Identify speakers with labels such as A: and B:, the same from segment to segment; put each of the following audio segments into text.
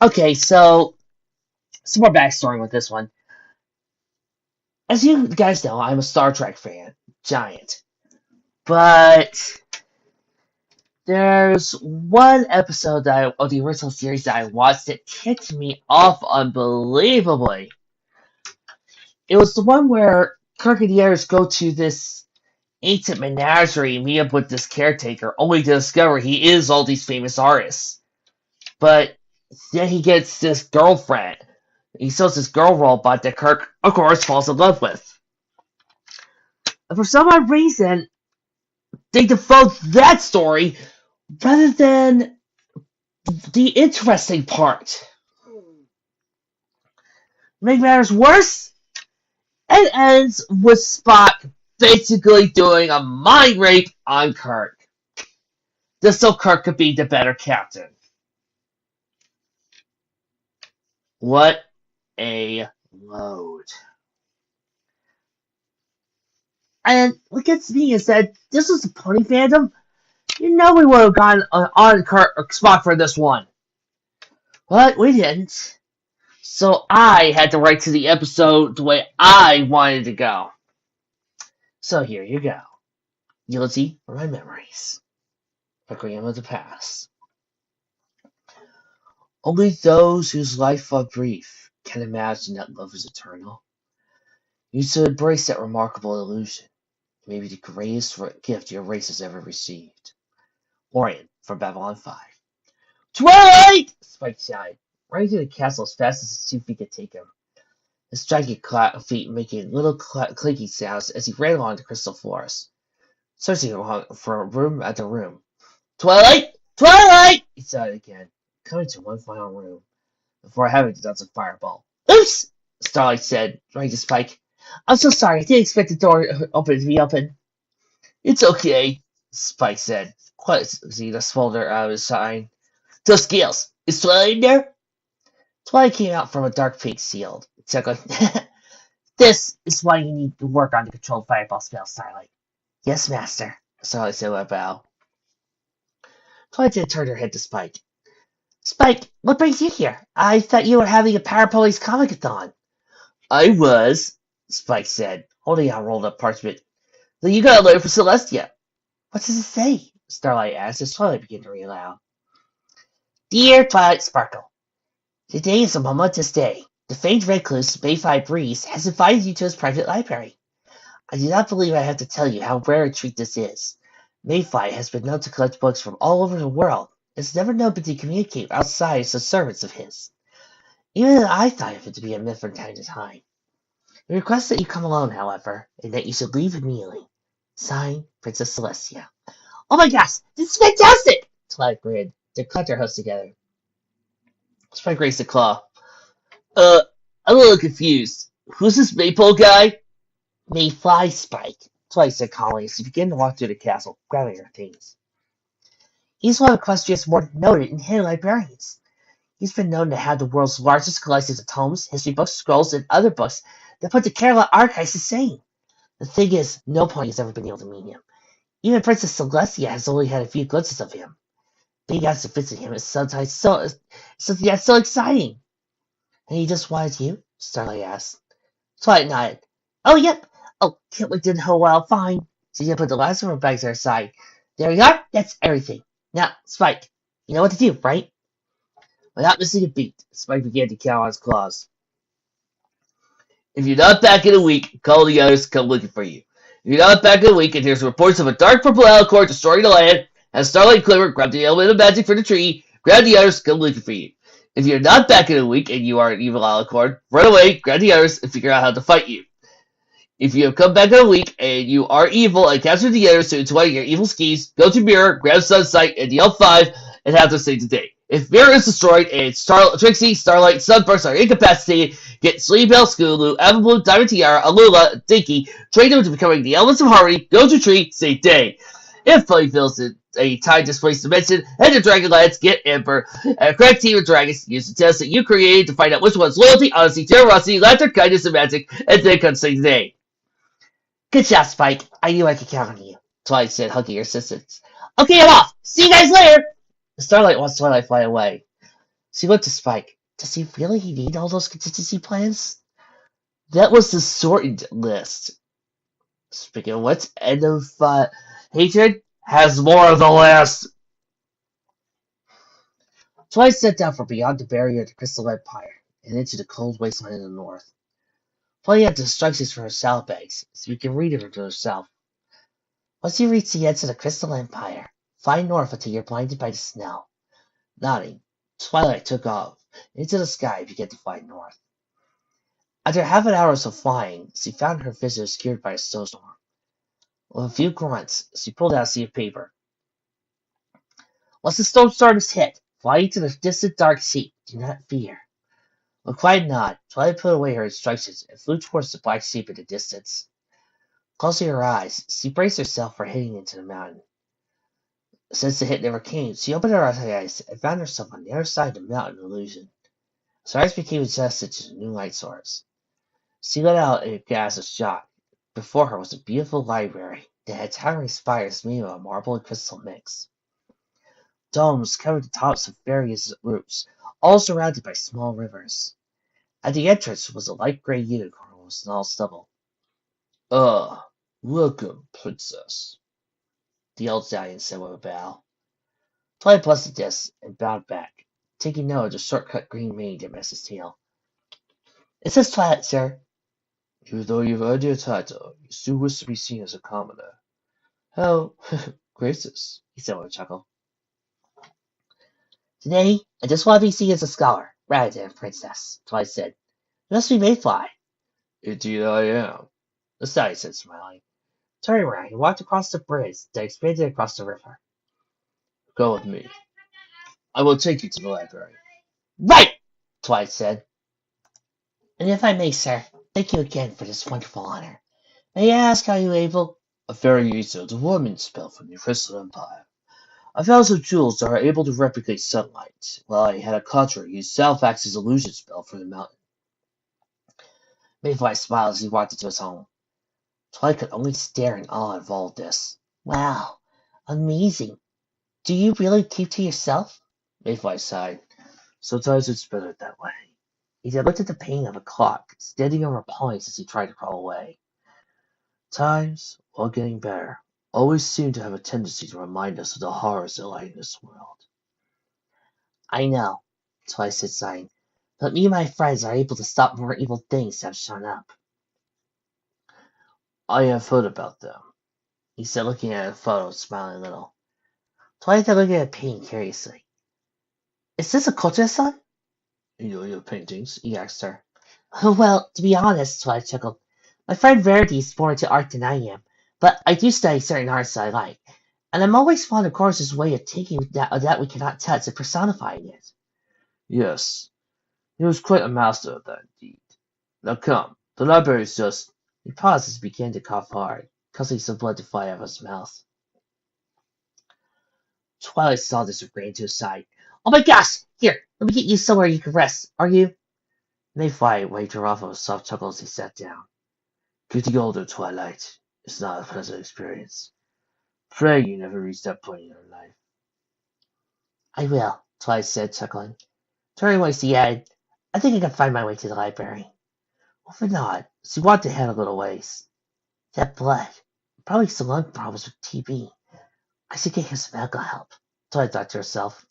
A: Okay, so some more backstory with this one. As you guys know, I'm a Star Trek fan, giant. But there's one episode of the original series that I watched that ticked me off unbelievably. It was the one where Kirk and the others go to this ancient menagerie and meet up with this caretaker, only to discover he is all these famous artists. But then he gets this girlfriend. He sells this girl robot that Kirk, of course, falls in love with. And for some odd reason, they devote that story rather than the interesting part. Make matters worse, it ends with Spock basically doing a mind rape on Kirk. Just so Kirk could be the better captain. What a load. And what gets me is that this was a pony fandom. You know we would have gone on Spock for this one. But we didn't. So I had to write to the episode the way I wanted to go. So here you go. Eulogy for my memories. Requiem of the past. Only those whose life are brief can imagine that love is eternal. You should embrace that remarkable illusion. It may be the greatest gift your race has ever received. Orion from Babylon 5. Twilight! Spike shouted, running to the castle as fast as his 2 feet could take him. His gigantic feet making little clinky sounds as he ran along the crystal floors, searching for room after room. Twilight! Twilight! He shouted again, coming to one final room, before having to dodge a fireball. Oops! Starlight said, running to Spike. I'm so sorry, I didn't expect the door to be open. It's okay, Spike said, quite seeing a smolder out of his sign. To scales. Is Twilight in there? Twilight came out from a dark pink shield, chuckling. This is why you need to work on the controlled fireball spell, Starlight. Yes, Master, Starlight said with a bow. Twilight then turned her head to Spike. Spike, what brings you here? I thought you were having a Parapolice comic-a-thon. I was, Spike said, holding out rolled up parchment. Then you gotta learn for Celestia. What does it say? Starlight asked as Twilight began to read aloud. Dear Twilight Sparkle, today is a momentous day. The famed recluse, Mayfly Breeze, has invited you to his private library. I do not believe I have to tell you how rare a treat this is. Mayfly has been known to collect books from all over the world. It's never known but to communicate outside as servants of his. Even I thought of it to be a myth from time to time. He requests that you come alone, however, and that you should leave immediately. Signed, Princess Celestia. Oh my gosh, this is fantastic! Twilight grinned. They clapped their heads together. Spike raised a claw. I'm a little confused. Who's this Maypole guy? Mayfly, Spike, Twilight said calmly as he began to walk through the castle, grabbing her things. He's one of Equestria's more noted and hidden librarians. He's been known to have the world's largest collections of tomes, history books, scrolls, and other books that put the Kerala archives insane. The thing is, no pony has ever been able to meet him. Even Princess Celestia has only had a few glimpses of him. Being asked to visit him is sometimes something that's so exciting. And he just wanted you? Starlight asked. Twilight nodded. Oh, yep. Oh, can't wait to know how fine. She then put the last of her bags to her side. There we are. That's everything. Now, Spike, you know what to do, right? Without missing a beat, Spike began to count on his claws. If you're not back in a week, call the others to come looking for you. If you're not back in a week and there's reports of a dark purple alicorn destroying the land, have Starlight Climber grab the element of magic from the tree, grab the others to come looking for you. If you're not back in a week and you are an evil alicorn, run away, grab the others, and figure out how to fight you. If you have come back in a week and you are evil and capture the others to enjoy your evil schemes, go to Mirror, grab Sunsight, and yell 5 and have them save the day. If Mirror is destroyed and Trixie, Starlight, Sunburst are incapacitated, get Sleepbell, Scootaloo, Everblue, Diamond Tiara, Alula, Dinky, train them to becoming the elements of harmony, go to tree, save day. If Pony feels in a time-displaced dimension, head to Dragonlance, get Emperor, and a correct team of dragons, use the test that you created to find out which one's loyalty, honesty, generosity, laughter, kindness, and magic, and then come save the day. Good job, Spike. I knew I could count on you, Twilight said, hugging her assistants. Okay, I'm off. See you guys later. Starlight watched Twilight fly away. She looked to Spike. Does he really need all those contingency plans? That was the shortened list. Speaking of which, end of hatred has more of the list. Twice set down for beyond the barrier of the Crystal Empire and into the cold wasteland in the north. Plenty of instructions for her saddlebags, so you can read it for yourself. Once you reach the edge of the Crystal Empire, fly north until you're blinded by the snow. Nodding, Twilight took off. Into the sky began to fly north. After half an hour of flying, she found her vision obscured by a snowstorm. With a few grunts, she pulled out a sheet of paper. Once the storm started to hit, fly into the distant dark sea. Do not fear. With a quiet nod, Twilight put away her instructions and flew towards the black sheep in the distance. Closing her eyes, she braced herself for hitting into the mountain. Since the hit never came, she opened her eyes and found herself on the other side of the mountain illusion. Her eyes became adjusted to the new light source. She let out a gasp of shock. Before her was a beautiful library that had towering spires made of a marble and crystal mix. Domes covered the tops of various roofs, all surrounded by small rivers. At the entrance was a light gray unicorn with small stubble. Ah, welcome, princess, the old stallion said with a bow. Twilight blessed this and bowed back, taking note of the short-cut green mane that messed his tail. It says Twilight, sir. Even though you've earned your title, you still wish to be seen as a commoner. How gracious, he said with a chuckle. Today, I just want to be seen as a scholar, rather than a princess, Twilight said. You must be Mayfly. Indeed I am, the stallion said, smiling. Turning around, he walked across the bridge that expanded across the river. Go with me. I will take you to the library. Right! Twilight said. And if I may, sir, thank you again for this wonderful honor. May I ask how you were able? A very easy development spell from the Crystal Empire. I found some jewels that are able to replicate sunlight, while I had a conjurer use Salfax's illusion spell for the mountain. Mayfly smiled as he walked into his home. Twilight could only stare in awe of all this. Wow, amazing. Do you really keep to yourself? Mayfly sighed. Sometimes it's better that way. He then looked at the painting of a clock, standing over points as he tried to crawl away. Times, while getting better, always seem to have a tendency to remind us of the horrors that lie in this world. I know, Twilight said, sighing, but me and my friends are able to stop more evil things that have shown up. I have heard about them, he said, looking at a photo and smiling a little. Twilight then looked at the painting curiously. Is this a culture-son? You know your paintings? He asked her. Well, to be honest, Twilight chuckled, my friend Verity is more into art than I am, but I do study certain arts that I like, and I'm always fond of Chorus's way of taking that we cannot touch and personifying it. Yes, he was quite a master of that, indeed. Now come, the library is just... He paused as he began to cough hard, causing some blood to fly out of his mouth. Twilight saw this and ran to his side. Oh my gosh! Here, let me get you somewhere you can rest. Are you? Mayfly waved her off with a soft chuckle as he sat down. Getting older, Twilight, is not a pleasant experience. Pray you never reach that point in your life. I will, Twilight said, chuckling. Turning away, she added, I think I can find my way to the library. With a nod, she walked ahead a little ways. That blood, probably some lung problems with TB. I should get him some alcohol help, Twilight thought to herself.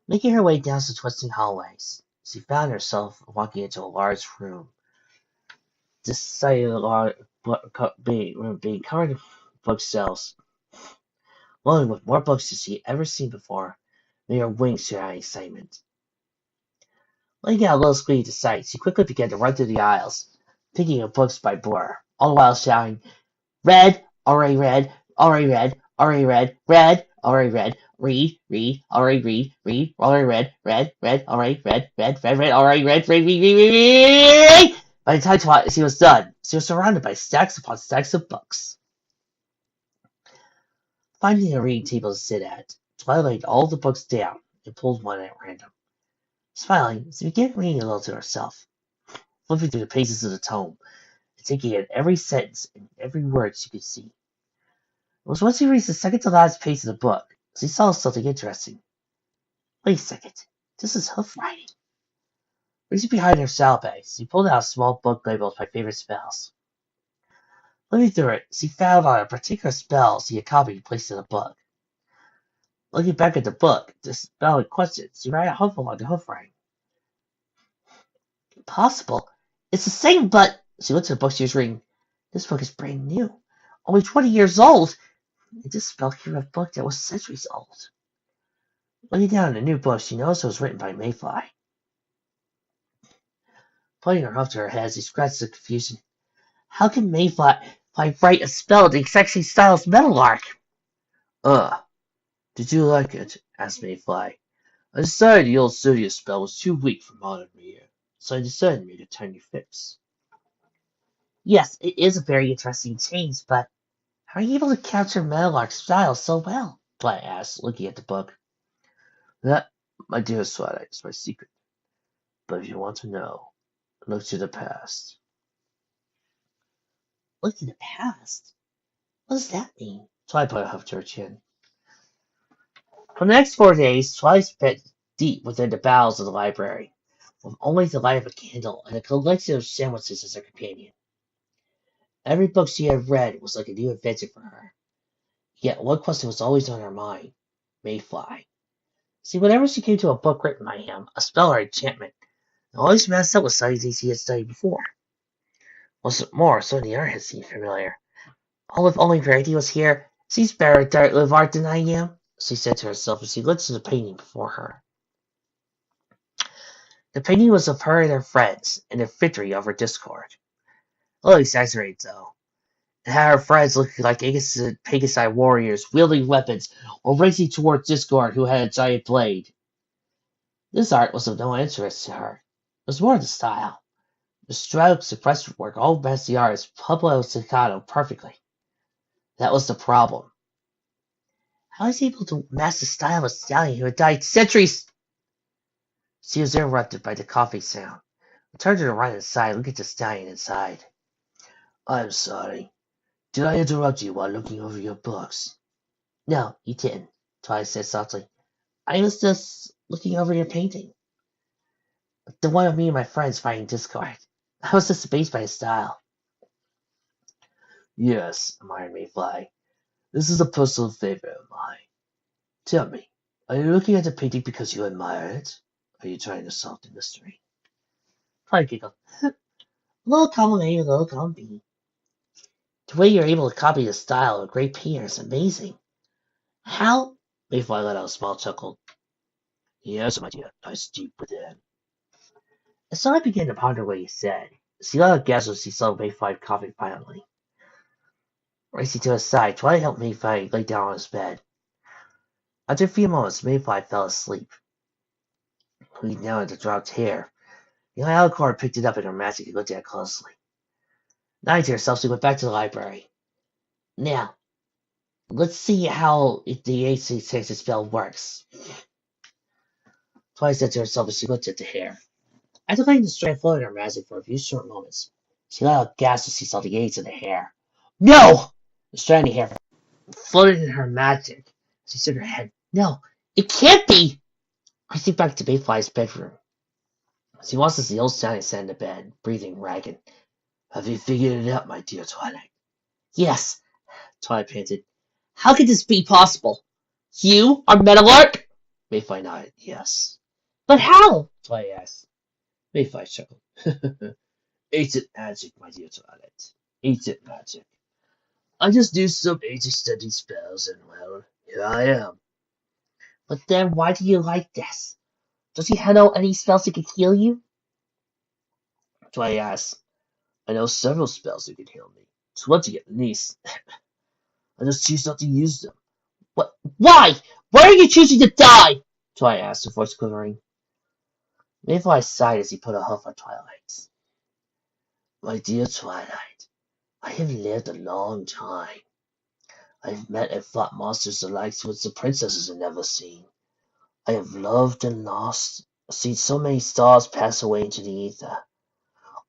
A: Making her way down some twisting hallways, she found herself walking into a large room. This cellular being covered in bookshelves, loaded with more books than she had ever seen before, made her wings shoot out in excitement. Laying out a little squeak to sight, she quickly began to run through the aisles, picking up books by Boar, all the while shouting, Read, already read, already read, already read, read, already read, read, already read, already read, already read, already read. By the time she was done, she was surrounded by stacks upon stacks of books. Finding a reading table to sit at, Twilight laid all the books down and pulled one at random. Smiling, she began reading a little to herself, flipping through the pages of the tome, and taking in every sentence and every word she could see. It was once she reached the second to last page of the book, she saw something interesting. Wait a second. This is hoof writing. Reaching behind her saddlebags, she pulled out a small book labeled My Favorite Spells. Looking through it, she found on a particular spell she had copied and placed in the book. Looking back at the book, the spell in question, she ran a hoof along the hoof writing. Impossible. It's the same, but she looked at the book she was reading. This book is brand new. Only 20 years old. And this spell came from a book that was centuries old. Looking down at the new book, she noticed it was written by Mayfly. Putting her hoof to her head, she scratched the confusion. How can Mayfly write a spell in the exact same style as Meadowlark? Did you like it? Asked Mayfly. I decided the old studio spell was too weak for modern media, so I decided to make a tiny fix. Yes, it is a very interesting change, but how are you able to capture Meadowlark's style so well? Twilight asked, looking at the book. That, my dear Twilight, is my secret. But if you want to know, look to the past. Look to the past? What does that mean? Twilight put a huff to her chin. For the next 4 days, Twilight spent deep within the bowels of the library, with only the light of a candle and a collection of sandwiches as her companion. Every book she had read was like a new adventure for her. Yet one question was always on her mind: Mayfly. See, whenever she came to a book written by him, a spell or enchantment, it always matched up with something she had studied before. What's more, some of the art had seemed familiar. Oh, if only Verity was here, she's better at art live art than I am, she said to herself as she looked at the painting before her. The painting was of her and her friends, and their victory over Discord. A little exaggerated, though. It had her friends looking like Pegasus warriors, wielding weapons, or racing towards Discord, who had a giant blade. This art was of no interest to her. It was more the style. The strokes and brushwork all matched the artist Pablo Staccato perfectly. That was the problem. How was he able to match the style of a stallion who had died centuries? She was interrupted by the coughing sound. I turned to the right and side, looking at the stallion inside. I'm sorry. Did I interrupt you while looking over your books? No, you didn't, Twilight said softly. I was just looking over your painting. The one of me and my friends fighting Discord. I was just amazed by his style. Yes, admired Mayfly. This is a personal favorite of mine. Tell me, are you looking at the painting because you admire it? Or are you trying to solve the mystery? Twilight giggled. A little column A, a little column B. The way you're able to copy the style of a great painter is amazing. How? Mayfly let out a small chuckle. Yes, my dear, lies deep within. As I began to ponder what he said, she let out a gasp as she saw Mayfly coughing violently. Racing to his side, Twilight helped Mayfly lay down on his bed. After a few moments, Mayfly fell asleep. Looking down at the dropped hair, the Alicorn picked it up in her magic and looked at it closely. Nodding to herself, she went back to the library. Now, let's see how the AC Texas spell works. Twilight said to herself as she looked at the hair. After letting the strand float in her magic for a few short moments, she let out a gasp as she saw the aids in the hair. No! The strand of hair floated in her magic. She shook her head. No, it can't be! Racing back to Mayfly's bedroom. She watched as the old stallion sat in the bed, breathing ragged. Have you figured it out, my dear Twilight? Yes, Twilight panted. How could this be possible? You are Meadowlark? Mayfly nodded. Yes. But how? Twilight asked. Mayfly chuckled. Ancient magic, my dear Twilight. Ancient magic. I just do some ancient study spells, and well, here I am. But then why do you like this? Does he know any spells that can heal you? Twilight asked. I know several spells that can heal me. 20 at least. I just choose not to use them. What? Why? Why are you choosing to die? Twilight asked, her voice quivering. Mayfly sighed as he put a hoof on Twilight's. My dear Twilight, I have lived a long time. I have met and fought monsters the likes which the princesses have never seen. I have loved and lost, seen so many stars pass away into the ether.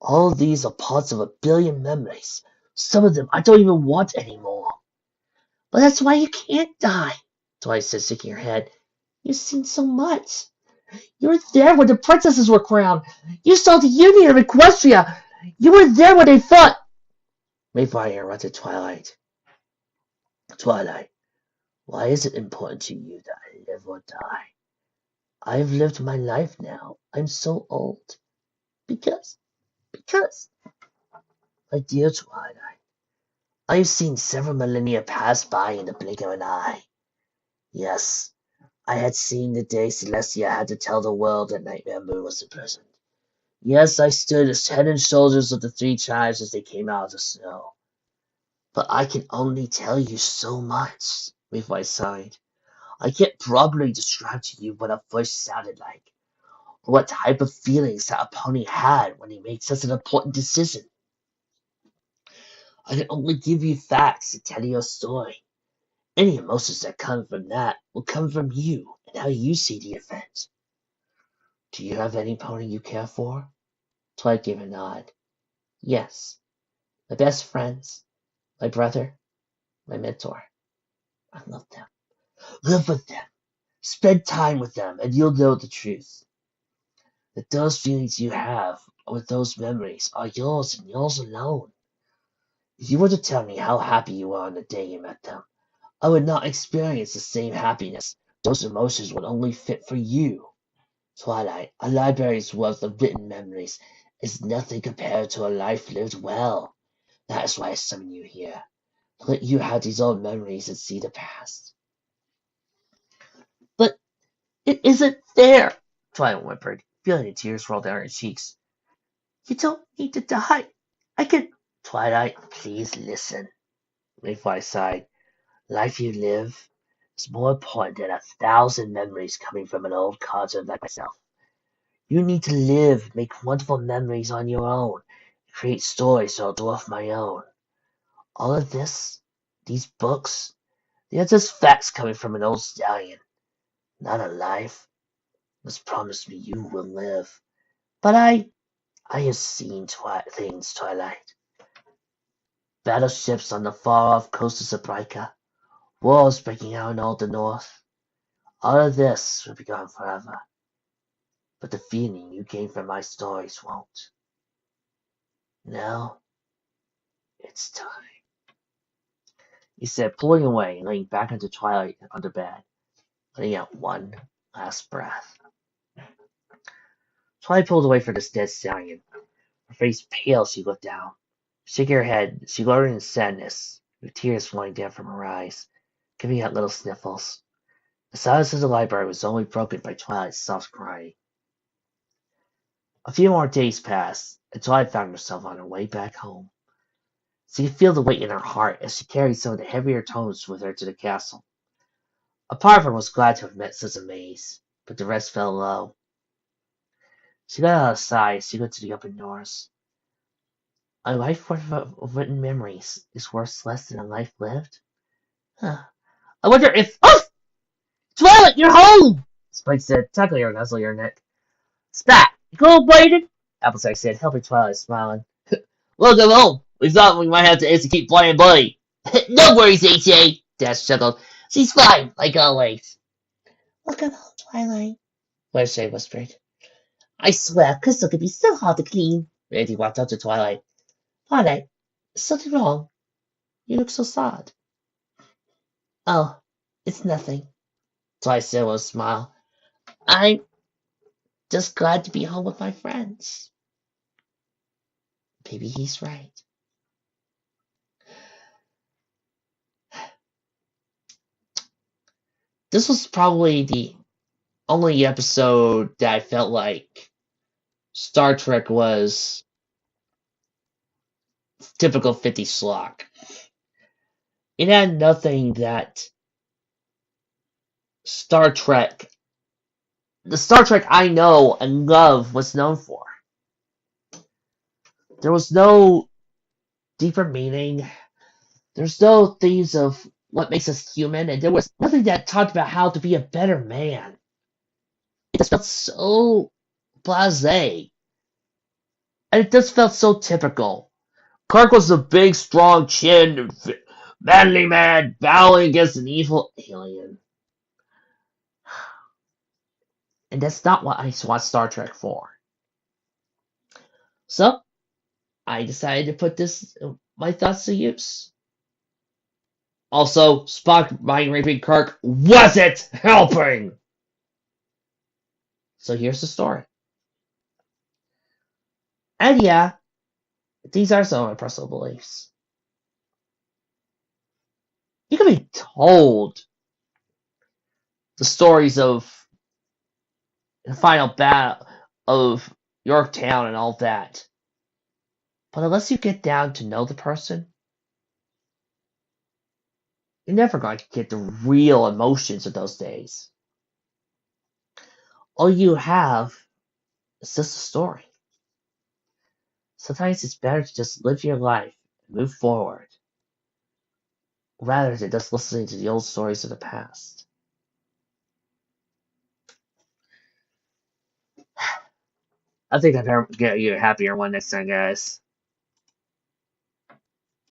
A: All of these are parts of a billion memories. Some of them I don't even want anymore. But that's why you can't die, Twilight said, shaking her head. You've seen so much. You were there when the princesses were crowned. You saw the Union of Equestria. You were there when they fought. Mayfire interrupted Twilight. Twilight, why is it important to you that I live or die? I've lived my life now. I'm so old. Because, my dear Twilight, I've seen several millennia pass by in the blink of an eye. Yes, I had seen the day Celestia had to tell the world that Nightmare Moon was imprisoned. Yes, I stood as head and shoulders of the three tribes as they came out of the snow. But I can only tell you so much, Levi sighed. I can't properly describe to you what a voice sounded like, or what type of feelings that a pony had when he made such an important decision. I can only give you facts and tell you a story. Any emotions that come from that will come from you and how you see the event. Do you have any pony you care for? Twilight gave a nod. Yes, my best friends, my brother, my mentor. I love them. Live with them. Spend time with them, and you'll know the truth. That those feelings you have with those memories are yours and yours alone. If you were to tell me how happy you were on the day you met them, I would not experience the same happiness. Those emotions would only fit for you. Twilight, a library's worth of written memories is nothing compared to a life lived well. That is why I summoned you here. To let you have these old memories and see the past. But it isn't fair, Twilight whimpered, feeling the tears roll down her cheeks. You don't need to die. I can. Twilight, please listen. Mayfly sighed. Life you live is more important than 1,000 memories coming from an old codger like myself. You need to live, make wonderful memories on your own, create stories that'll dwarf my own. All of this, these books, they are just facts coming from an old stallion. Not a life. Must promise me you will live. But I have seen things, Twilight. Battleships on the far-off coast of Sabrika, wars breaking out in all the north. All of this will be gone forever. But the feeling you gain from my stories won't. Now, it's time, he said, pulling away and laying back into Twilight on the bed, letting out one last breath. Twilight pulled away from the dead stallion. Her face pale as she looked down. Shaking her head, she glowered in sadness, with tears flowing down from her eyes, giving out little sniffles. The silence of the library was only broken by Twilight's soft crying. A few more days passed, and Twilight found herself on her way back home. She could feel the weight in her heart as she carried some of the heavier tomes with her to the castle. A part of her was glad to have met such a maze, but the rest fell low. She let out a sigh as she went to the open doors. A life worth of written memories is worth less than a life lived? Huh. I wonder if— Oh! Twilight, you're home! Spike said, tackling her and nuzzling her neck. Spat! You cold-blooded? Appleside said, helping Twilight, smiling. Welcome home! We thought we might have to keep playing Buddy. No worries, H.A., Dash chuckled. She's fine, like always. Welcome home, Twilight, Wednesday whispered. I swear, Crystal could be so hard to clean. Randy walked up to Twilight. Twilight, is something wrong? You look so sad. Oh, it's nothing, Twilight said with a smile. I'm just glad to be home with my friends. Maybe he's right. This was probably the only episode that I felt like Star Trek was typical 50s schlock. It had nothing that the Star Trek I know and love was known for. There was no deeper meaning. There's no themes of what makes us human, and there was nothing that talked about how to be a better man. It just felt so blasé. And it just felt so typical. Kirk was a big, strong, chinned, manly man battling against an evil alien. And that's not what I want Star Trek for. So, I decided to put my thoughts to use. Also, Spock mind raping Kirk wasn't helping! So here's the story. And yeah, these are some of my personal beliefs. You can be told the stories of the final battle of Yorktown and all that. But unless you get down to know the person, you're never going to get the real emotions of those days. All you have is just a story. Sometimes it's better to just live your life and move forward rather than just listening to the old stories of the past. I think I'll get you a happier one next time, guys.